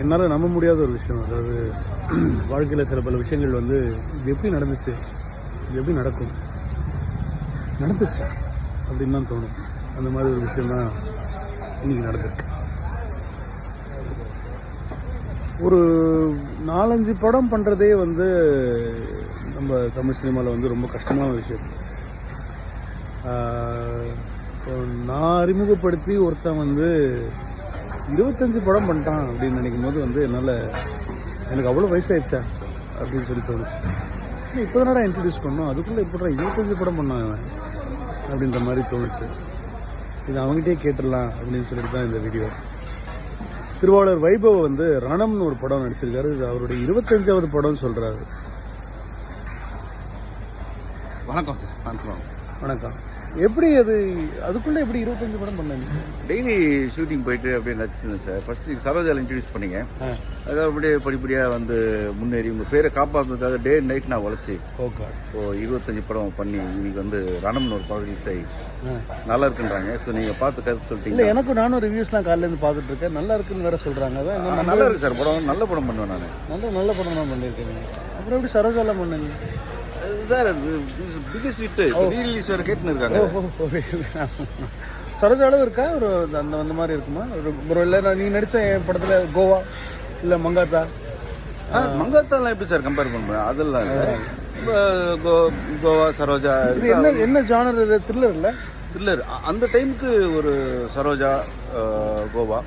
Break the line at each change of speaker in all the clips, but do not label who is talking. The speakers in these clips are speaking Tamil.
என்னால் நம்ப முடியாத ஒரு விஷயம். அதாவது வாழ்க்கையில் சில பல விஷயங்கள் வந்து இது எப்படி நடந்துச்சு, இது எப்படி நடக்கும், நடந்துச்சா அப்படின்னு தான் தோணும். அந்த மாதிரி ஒரு விஷயம் தான் இன்னைக்கு நடந்திருக்கு. ஒரு 4-5 படம் பண்ணுறதே வந்து நம்ம தமிழ் சினிமாவில் வந்து ரொம்ப கஷ்டமான விஷயம். இப்போ நான் அறிமுகப்படுத்தி ஒருத்தன் வந்து 25 படம் பண்ணிட்டான் அப்படின்னு நினைக்கும் போது வந்து என்னால் எனக்கு அவ்வளோ வயசாயிடுச்சா அப்படின்னு சொல்லி தோணுச்சு. இப்போ தானடா இன்ட்ரடியூஸ் பண்ணோம், அதுக்குள்ளே எப்படா 25 படம் பண்ணான் அவன் அப்படின்ற மாதிரி தோணுச்சு. இது அவங்ககிட்டே கேட்டுடலாம் அப்படின்னு சொல்லிட்டு தான் இந்த வீடியோ. திருவாளர் வைபவ் வந்து ரணம்னு ஒரு படம் நடிச்சிருக்காரு. இது அவருடைய 25வது படம் சொல்றாரு.
வணக்கம் சார். வணக்கம்.
வணக்கம். எப்படி அதுக்குள்ள எப்படி 25 படம் பண்ணீங்க?
டெய்லி ஷூட்டிங் போயிட்டு அப்படியே நடிச்சிருந்தேன் சார். ஃபர்ஸ்ட் சரோஜாவில் இன்ட்ரடியூஸ் பண்ணீங்க. அதாவது அப்படியே படிப்படியாக வந்து முன்னேறி உங்கள் பேரை காப்பாற்றுறதுக்காக டே அண்ட் நைட் நான் உழைச்சி இப்போ 25 படம் பண்ணி இன்னைக்கு வந்து ரணம்னு ஒரு படம் ரிலீஸ் ஆகி நல்லா இருக்குன்றாங்க. ஸோ நீங்கள் பார்த்து கருத்து சொல்லிட்டீங்க.
இல்லை, எனக்கு நானும் ரிவ்யூஸ்லாம் காலையிலேருந்து பார்த்துட்டு இருக்கேன். நல்லா இருக்குன்னு வேற சொல்கிறாங்க. அதான்
நல்லா இருக்கு சார் படம். நல்ல படம் பண்ணுவேன் நான்.
நல்ல படம் தான் பண்ணியிருக்கேன். அப்புறம் எப்படி சரோஜாவில் பண்ணுங்க
சார்? பிகெஸ்ட் ஹிட் ரீலீஸ் வேறு கேட்டுன்னு இருக்காங்க.
சரோஜாவும் இருக்கா? ஒரு அந்த மாதிரி இருக்குமா? ஒரு இல்லை நீ நடித்த என் படத்தில் கோவா இல்லை மங்காத்தா?
மங்காத்தாலாம் எப்படி சார் கம்பேர் பண்ணுறேன்? அதெல்லாம் கோவா சரோஜா
என்ன ஜானர்? இது த்ரில்லர் இல்லை?
த்ரில்லர். அந்த டைமுக்கு ஒரு சரோஜா கோவா,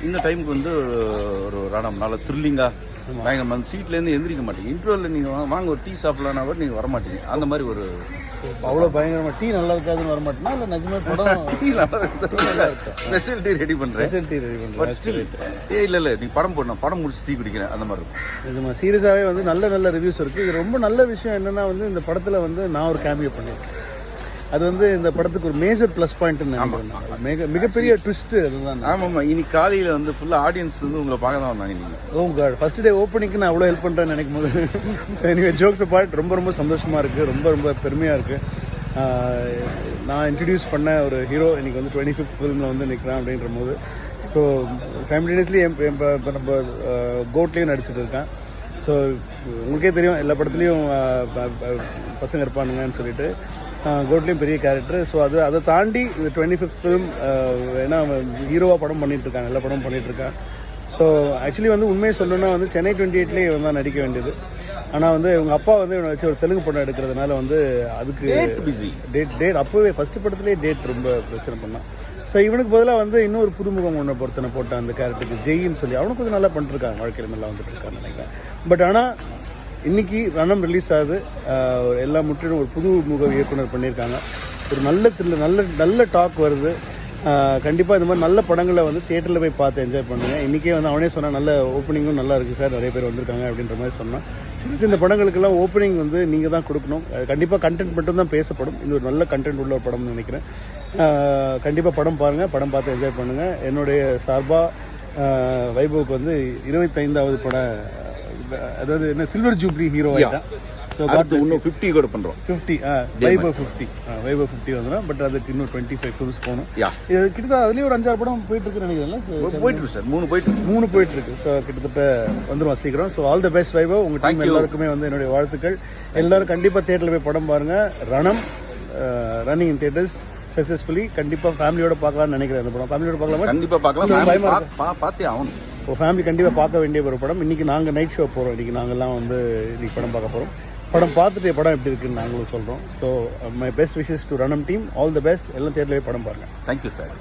இந்த டைமுக்கு வந்து ஒரு ரணம். நல்ல த்ரில்லிங்கா பயங்கரமா அந்த சீட்லேருந்து எந்திரிக்க மாட்டீங்க. இன்டர்வல்ல நீங்க வாங்க ஒரு டீ சாப்பிடலாம்னா கூட நீங்க வரமாட்டீங்க. அந்த மாதிரி ஒரு
அவ்வளோ பயங்கரமா டீ நல்லா இருக்காதுன்னு வரமாட்டேன்னா இல்லை நிஜமே படம்
டீ நல்லா இருக்கு. ஸ்பெஷல் டீ ரெடி பண்றேன். இல்ல நீ படம் போடணும், படம் முடிச்சு டீ குடிக்கிறேன் அந்த மாதிரி இருக்கும்.
நிஜமா சீரியஸாவே வந்து நல்ல ரிவ்யூஸ் இருக்கு. இது ரொம்ப நல்ல விஷயம் என்னன்னா வந்து இந்த படத்துல வந்து நான் ஒரு கேமியோ பண்ணியிருக்கேன். அது வந்து இந்த படத்துக்கு ஒரு மேஜர் பிளஸ் பாயிண்ட். மிகப்பெரிய ட்விஸ்ட் அதுதான்.
ஆமாம். இன்னைக்கு காலையில வந்து ஃபுல்லா ஆடியன்ஸ் வந்து உங்களை பார்க்க தான் வந்தாங்க. நீங்க
ஓ காட், ஃபர்ஸ்ட் டே ஓப்பனிங்க்கு நான் அவ்வளோ ஹெல்ப் பண்றேன்னு நினைக்கும் போது எனக்கு ஜோக்ஸ் பார்ட் ரொம்ப சந்தோஷமா இருக்கு. ரொம்ப பெருமையா இருக்கு. நான் இன்ட்ரடியூஸ் பண்ண ஒரு ஹீரோ இன்னைக்கு வந்து 25th ஃபிலிம்ல வந்து நிற்கிறான் அப்படின்ற போது ஸோ சைமல்டேனியஸ்லி நம்ம கோட்லேயும் நடிச்சிட்டு இருக்கேன். ஸோ உங்களுக்கே தெரியும் எல்லா படத்துலையும் பசங்க இருப்பானுங்கன்னு சொல்லிட்டு கோட்லேயும் பெரிய கேரக்டர். ஸோ அதை தாண்டி இந்த 25th ஃபிலிம் ஏன்னா ஹீரோவாக படம் பண்ணிட்டு இருக்காங்க, எல்லா படமும் பண்ணிட்டு இருக்காங்க. ஸோ ஆக்சுவலி வந்து உண்மையை சொல்லணும்னா வந்து சென்னை 28லேயே இவன் தான் நடிக்க வேண்டியது. ஆனால் வந்து இவங்க அப்பா வந்து இவனை வச்சு ஒரு தெலுங்கு படம் எடுக்கிறதுனால வந்து அதுக்கு டேட் அப்போவே ஃபர்ஸ்ட் படத்துலேயே டேட் ரொம்ப பிரச்சனை பண்ணான். ஸோ இவனுக்கு பதிலாக வந்து இன்னொரு புதுமுகம் ஒன்று பொறுத்தனை போட்டான் அந்த கேரக்டருக்கு, ஜெயின்னு சொல்லி. அவனுக்கு கொஞ்சம் நல்லா பண்ணிருக்காங்க, வாழ்க்கையில் நல்லா வந்துட்டு இருக்கான்னு நினைக்கிறேன். பட் ஆனால் இன்னைக்கு ரணம் ரிலீஸ் ஆகுது. எல்லா முற்றிலும் ஒரு புது முக இயக்குனர் பண்ணியிருக்காங்க. ஒரு நல்ல டாக் வருது. கண்டிப்பாக இந்த மாதிரி நல்ல படங்களை வந்து தியேட்டரில் போய் பார்த்து என்ஜாய் பண்ணுங்க. இன்றைக்கே வந்து அவனே சொன்னால் நல்ல ஓப்பனிங்கும் நல்லா இருக்குது சார், நிறைய பேர் வந்திருக்காங்க அப்படின்ற மாதிரி சொன்னான். சின்ன படங்களுக்கெல்லாம் ஓப்பனிங் வந்து நீங்கள் தான் கொடுக்கணும். கண்டிப்பாக கண்டென்ட் மட்டும் தான் பேசப்படும். இது ஒரு நல்ல கண்டென்ட் உள்ள ஒரு படம்னு நினைக்கிறேன். கண்டிப்பாக படம் பாருங்கள், படம் பார்த்து என்ஜாய் பண்ணுங்கள். என்னுடைய சார்பாக வைபவுக்கு வந்து 25வது படம், அதாவது என்ன சில்வர் ஜூப்ளி ஹீரோ ஆகிட்டான். ஸோ
இன்னும் 50 கூட பண்ணுறோம்.
50 வைபவ் 50 வந்துடும். பட் அதுக்கு இன்னும் 25 ஃபிலிம்ஸ் போகணும். இது கிட்டத்தட்ட அதுலேயே ஒரு 5-6 படம் போயிட்டு இருக்கு நினைக்கிறேன்.
போயிட்டு இருக்கு சார். 3
போயிட்டு இருக்கு. ஸோ கிட்டத்தட்ட வந்துடும் சீக்கிரம். So all the best Vaibhav. உங்க டீம் எல்லாருக்குமே வந்து என்னுடைய வாழ்த்துக்கள். எல்லாரும் கண்டிப்பாக தியேட்டரில் போய் படம் பாருங்க. ரணம் ரன்னிங் இன் தியேட்டர்ஸ் சக்சஸ்ஃபுல்லி. கண்டிப்பாக ஃபேமிலியோட பார்க்கலாம்னு நினைக்கிறேன். அந்த படம் ஃபேமிலியோட பார்க்கலாமா?
கண்டிப்பாக பார்க்கலாம். பார்த்தே ஆகணும்.
ஃபேமிலி கண்டிப்பாக பார்க்க வேண்டிய ஒரு படம். இன்னைக்கு நாங்கள் நைட் ஷோ போகிறோம். இன்னைக்கு நாங்கள்லாம் வந்து இன்னைக்கு படம் பார்க்க போகிறோம். படம் பார்த்துட்டு படம் எப்படி இருக்குன்னு நாங்களும் சொல்கிறோம். So my best wishes to Ranam team. All the best. எல்லாம் தியேட்டர்லேயே படம் பாருங்கள்.
Thank you sir.